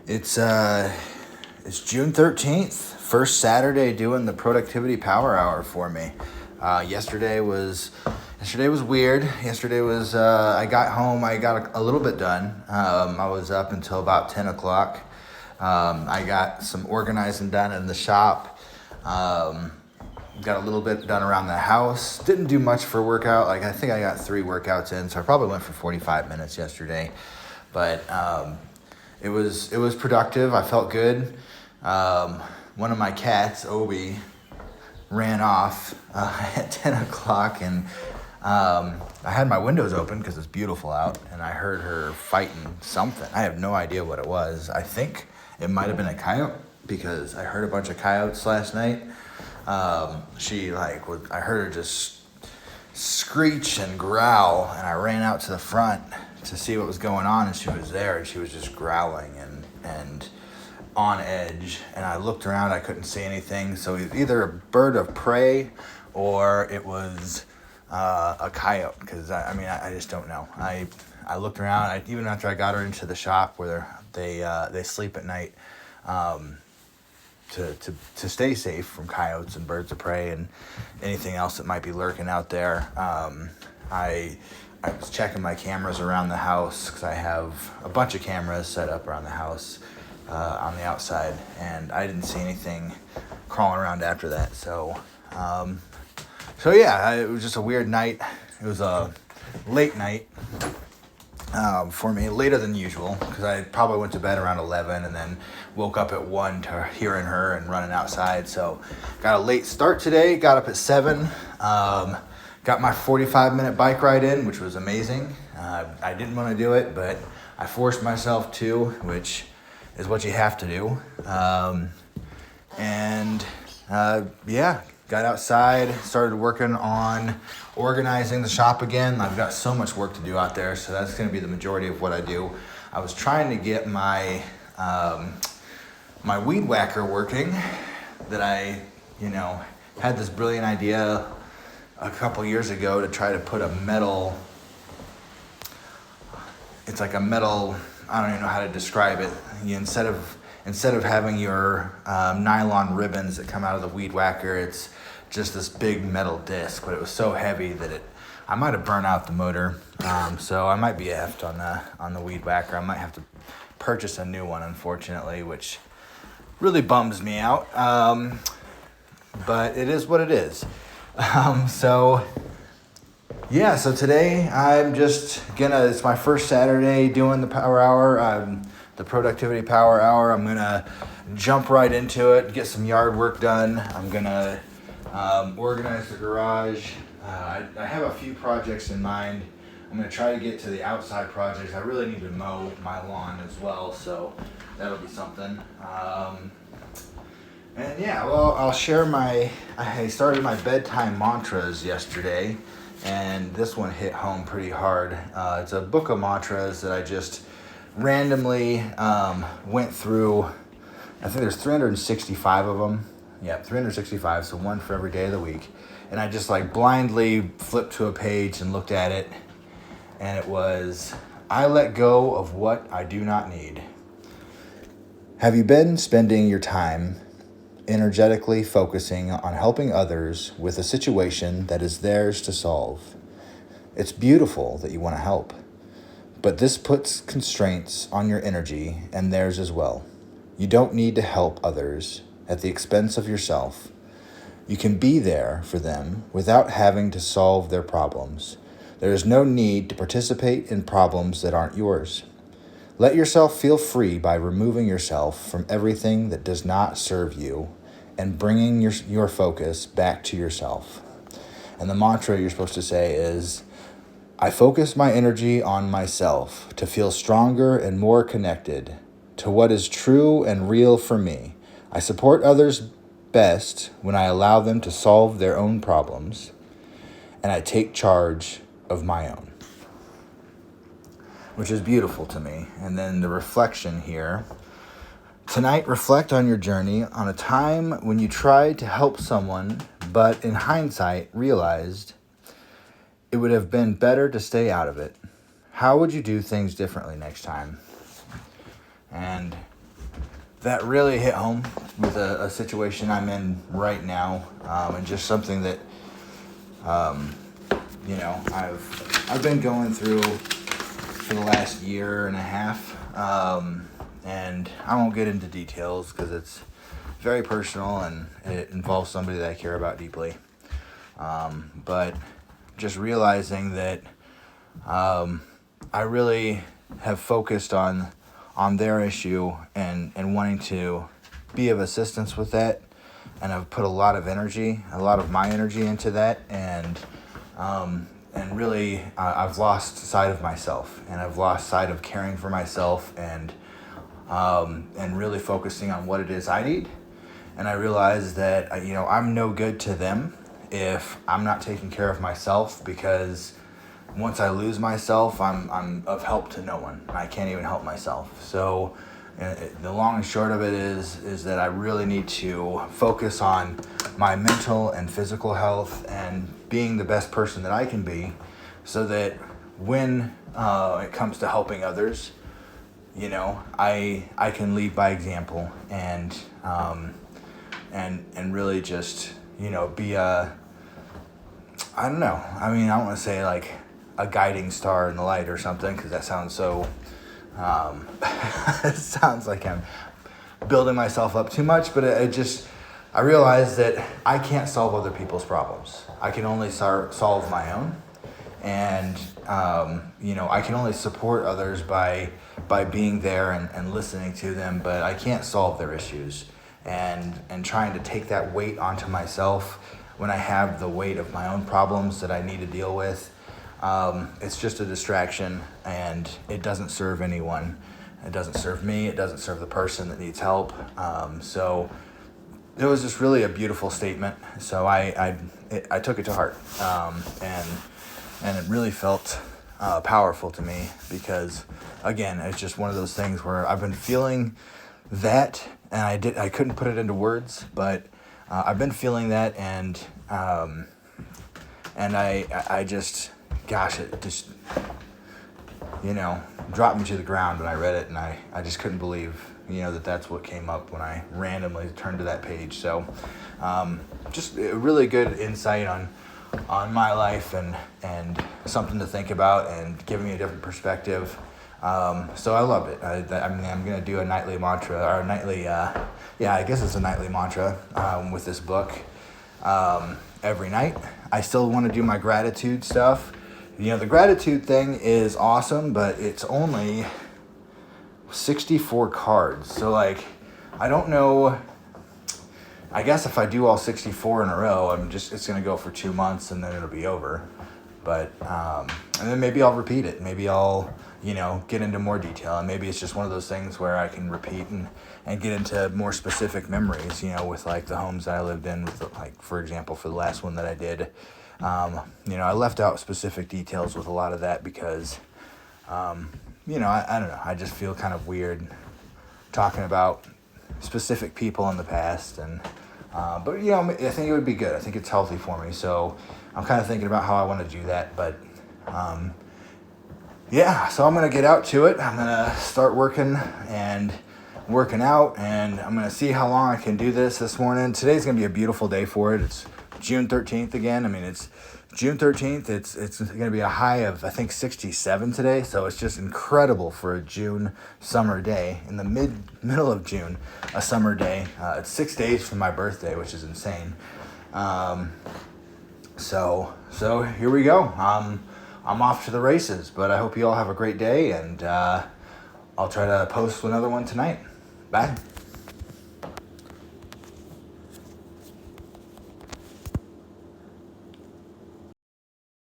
It's it's June 13th, first Saturday doing the productivity power hour for me. Yesterday was weird. Yesterday was I got home, I got a little bit done. I was up until about 10 o'clock. I got some organizing done in the shop. Got a little bit done around the house. Didn't do much for workout. Like I think I got 3 workouts in, so I probably went for 45 minutes yesterday. But it was productive. I felt good. One of my cats, Obi, ran off at 10 o'clock, and I had my windows open because it's beautiful out, and I heard her fighting something. I have no idea what it was. I think it might have been a coyote because I heard a bunch of coyotes last night. I heard her just screech and growl, and I ran out to the front to see what was going on, and she was there, and she was just growling and on edge. And I looked around, I couldn't see anything, so it was either a bird of prey or it was a coyote, because I just don't know. I looked around, even after I got her into the shop where they sleep at night, to stay safe from coyotes and birds of prey and anything else that might be lurking out there. I was checking my cameras around the house because I have a bunch of cameras set up around the house on the outside, and I didn't see anything crawling around after that. So yeah, it was just a weird night. It was a late night for me, later than usual, because I probably went to bed around 11 and then woke up at 1 to hearing her and running outside. So got a late start today, got up at 7, got my 45-minute bike ride in, which was amazing. I didn't want to do it, but I forced myself to, which is what you have to do. Got outside, started working on organizing the shop again. I've got so much work to do out there, so that's going to be the majority of what I do. I was trying to get my my weed whacker working. That I had this brilliant idea a couple years ago to try to put a metal. It's like a metal. I don't even know how to describe it. Instead of having your nylon ribbons that come out of the weed whacker, it's just this big metal disc. But it was so heavy that I might have burnt out the motor. So I might be effed on the weed whacker. I might have to purchase a new one, unfortunately, which really bums me out. But it is what it is. So today I'm just it's my first Saturday doing the power hour, the productivity power hour. I'm gonna jump right into it, get some yard work done. I'm gonna organize the garage. I have a few projects in mind. I'm gonna try to get to the outside projects. I really need to mow my lawn as well, so that'll be something. I'll share I started my bedtime mantras yesterday, and this one hit home pretty hard. It's a book of mantras that I just randomly went through. I think there's 365 of them. Yeah, 365, so one for every day of the week. And I just blindly flipped to a page and looked at it, and it was, I let go of what I do not need. Have you been spending your time energetically focusing on helping others with a situation that is theirs to solve? It's beautiful that you want to help, but this puts constraints on your energy and theirs as well. You don't need to help others at the expense of yourself. You can be there for them without having to solve their problems. There is no need to participate in problems that aren't yours. Let yourself feel free by removing yourself from everything that does not serve you and bringing your focus back to yourself. And the mantra you're supposed to say is, I focus my energy on myself to feel stronger and more connected to what is true and real for me. I support others best when I allow them to solve their own problems, and I take charge of my own. Which is beautiful to me. And then the reflection here. Tonight, reflect on your journey on a time when you tried to help someone, but in hindsight realized it would have been better to stay out of it. How would you do things differently next time? And that really hit home with a situation I'm in right now, and just something that I've been going through for the last year and a half, and I won't get into details because it's very personal and it involves somebody that I care about deeply. But just realizing that I really have focused on their issue and wanting to be of assistance with that, and I've put a lot of my energy into that, and really I've lost sight of myself, and I've lost sight of caring for myself, and really focusing on what it is I need. And I realize that I'm no good to them if I'm not taking care of myself, because once I lose myself, I'm of help to no one. I can't even help myself. So the long and short of it is that I really need to focus on my mental and physical health and being the best person that I can be, so that when it comes to helping others, I can lead by example, and really just be I don't know. I mean, I don't want to say like a guiding star in the light or something, because that sounds so, it sounds like I'm building myself up too much, but I realize that I can't solve other people's problems. I can only solve my own. And, I can only support others by being there and listening to them, but I can't solve their issues. And trying to take that weight onto myself when I have the weight of my own problems that I need to deal with, it's just a distraction, and it doesn't serve anyone. It doesn't serve me. It doesn't serve the person that needs help. So it was just really a beautiful statement. So I took it to heart, and it really felt powerful to me, because again, it's just one of those things where I've been feeling that, and I couldn't put it into words, but I've been feeling that, and I just, gosh, it just, dropped me to the ground when I read it, and I just couldn't believe, that's what came up when I randomly turned to that page. So, just a really good insight on my life, and something to think about, and giving me a different perspective. So I loved it. I'm going to do a nightly mantra, or a nightly, I guess it's a nightly mantra, with this book, every night. I still want to do my gratitude stuff. The gratitude thing is awesome, but it's only 64 cards. So I don't know. I guess if I do all 64 in a row, it's going to go for 2 months, and then it'll be over. But, and then maybe I'll repeat it. Maybe I'll, get into more detail. And maybe it's just one of those things where I can repeat and get into more specific memories, with the homes that I lived in, with for example, for the last one that I did, I left out specific details with a lot of that because, I don't know. I just feel kind of weird talking about specific people in the past, and, but I think it would be good. I think it's healthy for me. So I'm kind of thinking about how I want to do that, but, so I'm going to get out to it. I'm going to start working out, and I'm going to see how long I can do this morning. Today's going to be a beautiful day for it. It's June 13th again. I mean, it's June 13th. It's going to be a high of, I think, 67 today. So it's just incredible for a June summer day, in the middle of June, a summer day. It's 6 days from my birthday, which is insane. So here we go. I'm off to the races, but I hope you all have a great day, and I'll try to post another one tonight. Bye.